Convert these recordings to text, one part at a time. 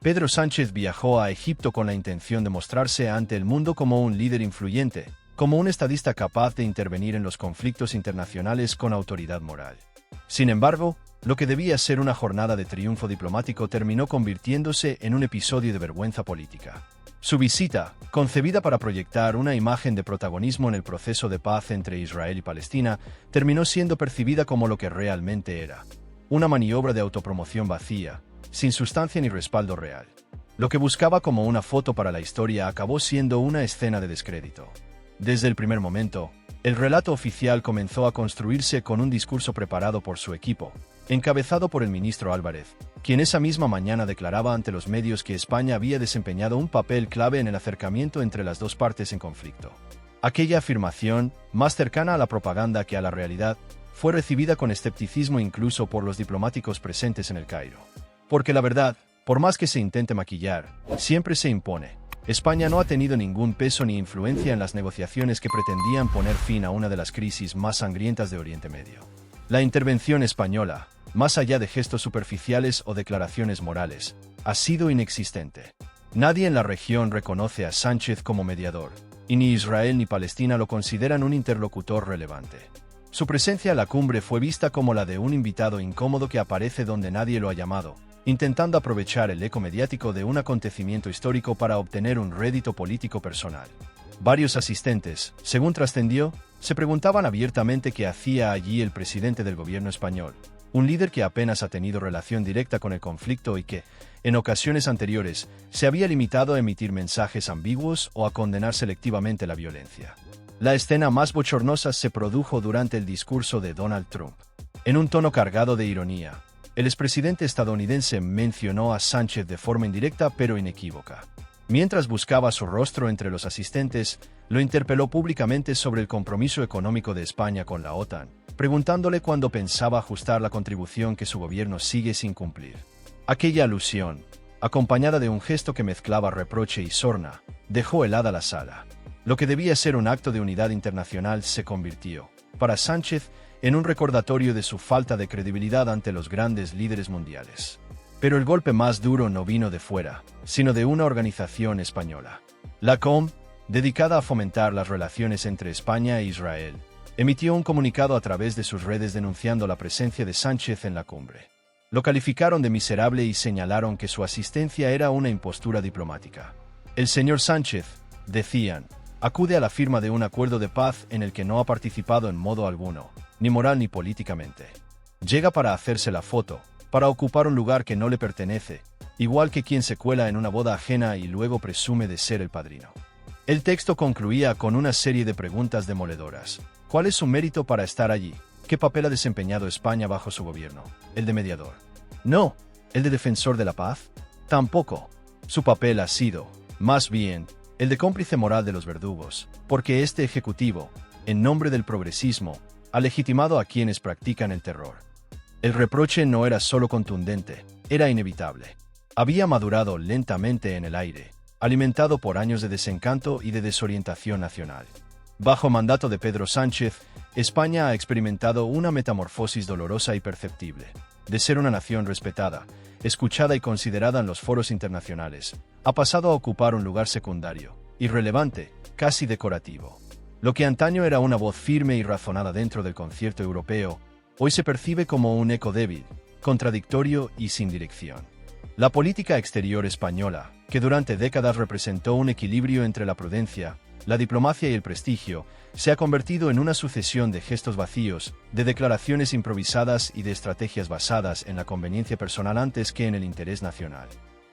Pedro Sánchez viajó a Egipto con la intención de mostrarse ante el mundo como un líder influyente, como un estadista capaz de intervenir en los conflictos internacionales con autoridad moral. Sin embargo, lo que debía ser una jornada de triunfo diplomático terminó convirtiéndose en un episodio de vergüenza política. Su visita, concebida para proyectar una imagen de protagonismo en el proceso de paz entre Israel y Palestina, terminó siendo percibida como lo que realmente era: una maniobra de autopromoción vacía, sin sustancia ni respaldo real. Lo que buscaba como una foto para la historia acabó siendo una escena de descrédito. Desde el primer momento, el relato oficial comenzó a construirse con un discurso preparado por su equipo, encabezado por el ministro Álvarez, quien esa misma mañana declaraba ante los medios que España había desempeñado un papel clave en el acercamiento entre las dos partes en conflicto. Aquella afirmación, más cercana a la propaganda que a la realidad, fue recibida con escepticismo incluso por los diplomáticos presentes en el Cairo. Porque la verdad, por más que se intente maquillar, siempre se impone. España no ha tenido ningún peso ni influencia en las negociaciones que pretendían poner fin a una de las crisis más sangrientas de Oriente Medio. La intervención española, más allá de gestos superficiales o declaraciones morales, ha sido inexistente. Nadie en la región reconoce a Sánchez como mediador, y ni Israel ni Palestina lo consideran un interlocutor relevante. Su presencia a la cumbre fue vista como la de un invitado incómodo que aparece donde nadie lo ha llamado, intentando aprovechar el eco mediático de un acontecimiento histórico para obtener un rédito político personal. Varios asistentes, según trascendió, se preguntaban abiertamente qué hacía allí el presidente del gobierno español, un líder que apenas ha tenido relación directa con el conflicto y que, en ocasiones anteriores, se había limitado a emitir mensajes ambiguos o a condenar selectivamente la violencia. La escena más bochornosa se produjo durante el discurso de Donald Trump. En un tono cargado de ironía, el expresidente estadounidense mencionó a Sánchez de forma indirecta pero inequívoca. Mientras buscaba su rostro entre los asistentes, lo interpeló públicamente sobre el compromiso económico de España con la OTAN, preguntándole cuándo pensaba ajustar la contribución que su gobierno sigue sin cumplir. Aquella alusión, acompañada de un gesto que mezclaba reproche y sorna, dejó helada la sala. Lo que debía ser un acto de unidad internacional se convirtió, para Sánchez, en un recordatorio de su falta de credibilidad ante los grandes líderes mundiales. Pero el golpe más duro no vino de fuera, sino de una organización española. La COM, dedicada a fomentar las relaciones entre España e Israel, emitió un comunicado a través de sus redes denunciando la presencia de Sánchez en la cumbre. Lo calificaron de miserable y señalaron que su asistencia era una impostura diplomática. El señor Sánchez, decían, acude a la firma de un acuerdo de paz en el que no ha participado en modo alguno, ni moral ni políticamente. Llega para hacerse la foto, para ocupar un lugar que no le pertenece, igual que quien se cuela en una boda ajena y luego presume de ser el padrino. El texto concluía con una serie de preguntas demoledoras. ¿Cuál es su mérito para estar allí? ¿Qué papel ha desempeñado España bajo su gobierno? ¿El de mediador? No. ¿El de defensor de la paz? Tampoco. Su papel ha sido, más bien, el de cómplice moral de los verdugos, porque este ejecutivo, en nombre del progresismo, ha legitimado a quienes practican el terror. El reproche no era solo contundente, era inevitable. Había madurado lentamente en el aire, alimentado por años de desencanto y de desorientación nacional. Bajo mandato de Pedro Sánchez, España ha experimentado una metamorfosis dolorosa y perceptible. De ser una nación respetada, escuchada y considerada en los foros internacionales, ha pasado a ocupar un lugar secundario, irrelevante, casi decorativo. Lo que antaño era una voz firme y razonada dentro del concierto europeo, hoy se percibe como un eco débil, contradictorio y sin dirección. La política exterior española, que durante décadas representó un equilibrio entre la prudencia, la diplomacia y el prestigio, se ha convertido en una sucesión de gestos vacíos, de declaraciones improvisadas y de estrategias basadas en la conveniencia personal antes que en el interés nacional.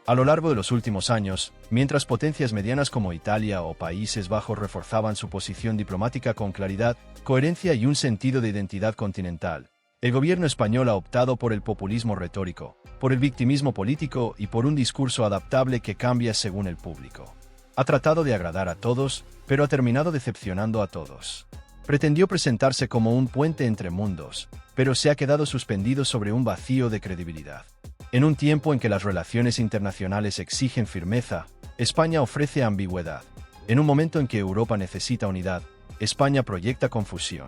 A lo largo de los últimos años, mientras potencias medianas como Italia o Países Bajos reforzaban su posición diplomática con claridad, coherencia y un sentido de identidad continental, el gobierno español ha optado por el populismo retórico, por el victimismo político y por un discurso adaptable que cambia según el público. Ha tratado de agradar a todos, pero ha terminado decepcionando a todos. Pretendió presentarse como un puente entre mundos, pero se ha quedado suspendido sobre un vacío de credibilidad. En un tiempo en que las relaciones internacionales exigen firmeza, España ofrece ambigüedad. En un momento en que Europa necesita unidad, España proyecta confusión.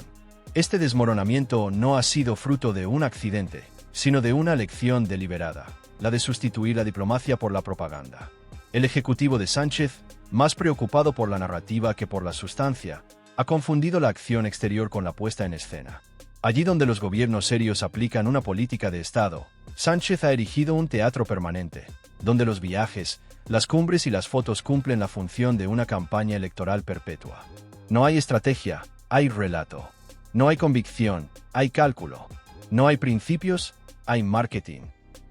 Este desmoronamiento no ha sido fruto de un accidente, sino de una elección deliberada. la de sustituir la diplomacia por la propaganda. El ejecutivo de Sánchez, más preocupado por la narrativa que por la sustancia, ha confundido la acción exterior con la puesta en escena. Allí donde los gobiernos serios aplican una política de Estado, Sánchez ha erigido un teatro permanente, donde los viajes, las cumbres y las fotos cumplen la función de una campaña electoral perpetua. No hay estrategia, hay relato. No hay convicción, hay cálculo. No hay principios, hay marketing.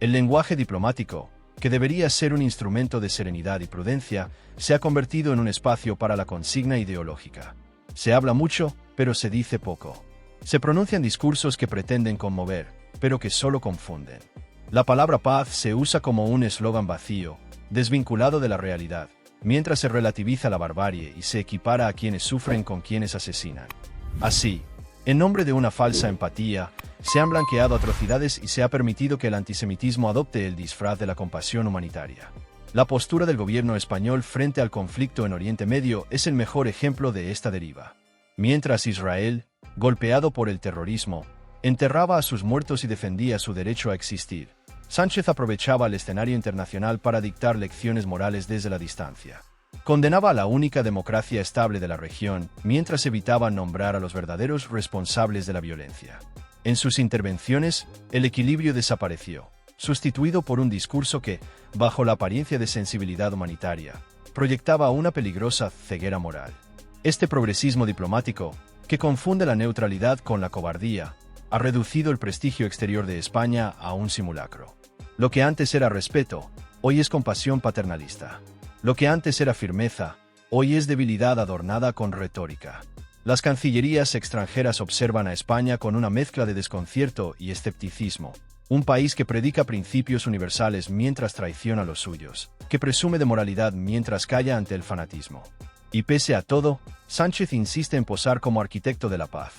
El lenguaje diplomático, que debería ser un instrumento de serenidad y prudencia, se ha convertido en un espacio para la consigna ideológica. Se habla mucho, pero se dice poco. Se pronuncian discursos que pretenden conmover, pero que solo confunden. La palabra paz se usa como un eslogan vacío, desvinculado de la realidad, mientras se relativiza la barbarie y se equipara a quienes sufren con quienes asesinan. Así, en nombre de una falsa empatía, se han blanqueado atrocidades y se ha permitido que el antisemitismo adopte el disfraz de la compasión humanitaria. La postura del gobierno español frente al conflicto en Oriente Medio es el mejor ejemplo de esta deriva. Mientras Israel, golpeado por el terrorismo, enterraba a sus muertos y defendía su derecho a existir, Sánchez aprovechaba el escenario internacional para dictar lecciones morales desde la distancia. Condenaba a la única democracia estable de la región, mientras evitaba nombrar a los verdaderos responsables de la violencia. En sus intervenciones, el equilibrio desapareció, sustituido por un discurso que, bajo la apariencia de sensibilidad humanitaria, proyectaba una peligrosa ceguera moral. Este progresismo diplomático, que confunde la neutralidad con la cobardía, ha reducido el prestigio exterior de España a un simulacro. Lo que antes era respeto, hoy es compasión paternalista. Lo que antes era firmeza, hoy es debilidad adornada con retórica. Las cancillerías extranjeras observan a España con una mezcla de desconcierto y escepticismo. Un país que predica principios universales mientras traiciona los suyos, que presume de moralidad mientras calla ante el fanatismo. Y pese a todo, Sánchez insiste en posar como arquitecto de la paz.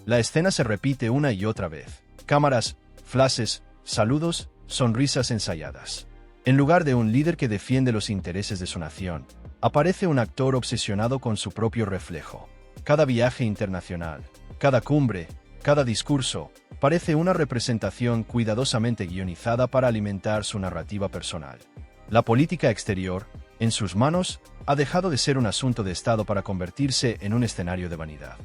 La escena se repite una y otra vez. Cámaras, flashes, saludos, sonrisas ensayadas. En lugar de un líder que defiende los intereses de su nación, aparece un actor obsesionado con su propio reflejo. Cada viaje internacional, cada cumbre, cada discurso, parece una representación cuidadosamente guionizada para alimentar su narrativa personal. La política exterior, en sus manos, ha dejado de ser un asunto de Estado para convertirse en un escenario de vanidad.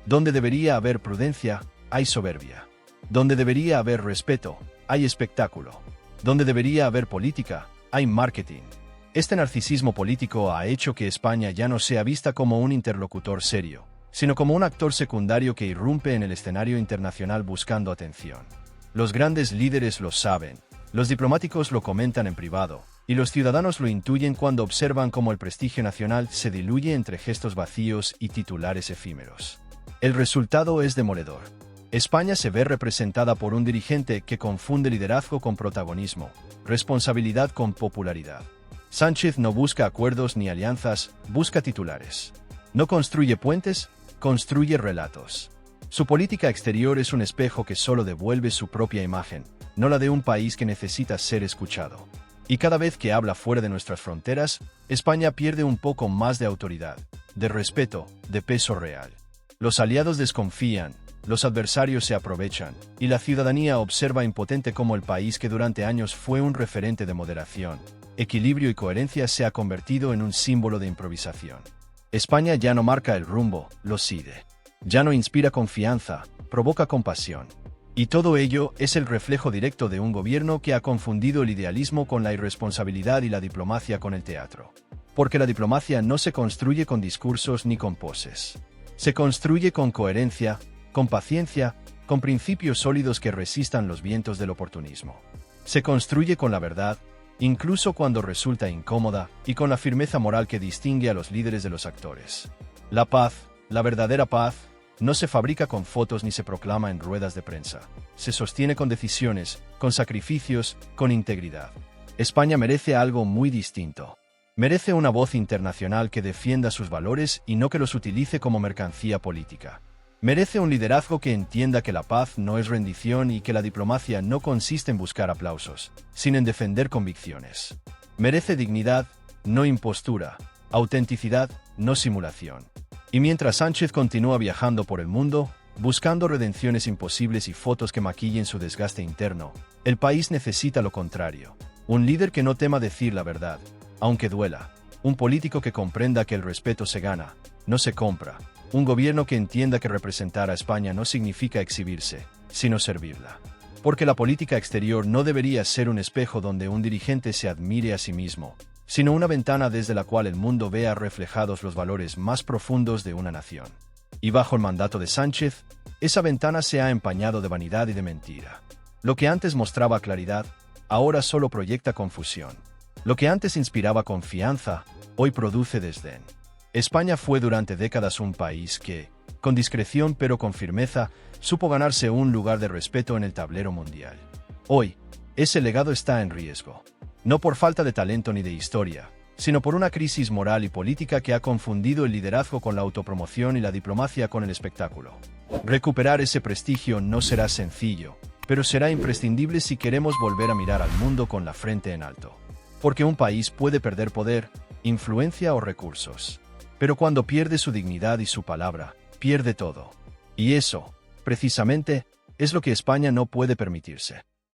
Donde debería haber prudencia, hay soberbia. Donde debería haber respeto, hay espectáculo. Donde debería haber política, hay marketing. Este narcisismo político ha hecho que España ya no sea vista como un interlocutor serio, sino como un actor secundario que irrumpe en el escenario internacional buscando atención. Los grandes líderes lo saben, los diplomáticos lo comentan en privado, y los ciudadanos lo intuyen cuando observan cómo el prestigio nacional se diluye entre gestos vacíos y titulares efímeros. El resultado es demoledor. España se ve representada por un dirigente que confunde liderazgo con protagonismo, responsabilidad con popularidad. Sánchez no busca acuerdos ni alianzas, busca titulares. No construye puentes, construye relatos. Su política exterior es un espejo que solo devuelve su propia imagen, no la de un país que necesita ser escuchado. Y cada vez que habla fuera de nuestras fronteras, España pierde un poco más de autoridad, de respeto, de peso real. Los aliados desconfían, los adversarios se aprovechan, y la ciudadanía observa impotente cómo el país que durante años fue un referente de moderación, equilibrio y coherencia se ha convertido en un símbolo de improvisación. España ya no marca el rumbo, lo sigue. Ya no inspira confianza, provoca compasión. Y todo ello es el reflejo directo de un gobierno que ha confundido el idealismo con la irresponsabilidad y la diplomacia con el teatro. Porque la diplomacia no se construye con discursos ni con poses. Se construye con coherencia, con paciencia, con principios sólidos que resistan los vientos del oportunismo. Se construye con la verdad, incluso cuando resulta incómoda, y con la firmeza moral que distingue a los líderes de los actores. La paz, la verdadera paz, no se fabrica con fotos ni se proclama en ruedas de prensa. Se sostiene con decisiones, con sacrificios, con integridad. España merece algo muy distinto. Merece una voz internacional que defienda sus valores y no que los utilice como mercancía política. Merece un liderazgo que entienda que la paz no es rendición y que la diplomacia no consiste en buscar aplausos, sino en defender convicciones. Merece dignidad, no impostura, autenticidad, no simulación. Y mientras Sánchez continúa viajando por el mundo, buscando redenciones imposibles y fotos que maquillen su desgaste interno, el país necesita lo contrario. Un líder que no tema decir la verdad, aunque duela. Un político que comprenda que el respeto se gana, no se compra. Un gobierno que entienda que representar a España no significa exhibirse, sino servirla. Porque la política exterior no debería ser un espejo donde un dirigente se admire a sí mismo, sino una ventana desde la cual el mundo vea reflejados los valores más profundos de una nación. Y bajo el mandato de Sánchez, esa ventana se ha empañado de vanidad y de mentira. Lo que antes mostraba claridad, ahora solo proyecta confusión. Lo que antes inspiraba confianza, hoy produce desdén. España fue durante décadas un país que, con discreción pero con firmeza, supo ganarse un lugar de respeto en el tablero mundial. Hoy, ese legado está en riesgo. No por falta de talento ni de historia, sino por una crisis moral y política que ha confundido el liderazgo con la autopromoción y la diplomacia con el espectáculo. Recuperar ese prestigio no será sencillo, pero será imprescindible si queremos volver a mirar al mundo con la frente en alto. Porque un país puede perder poder, influencia o recursos. Pero cuando pierde su dignidad y su palabra, pierde todo. Y eso, precisamente, es lo que España no puede permitirse.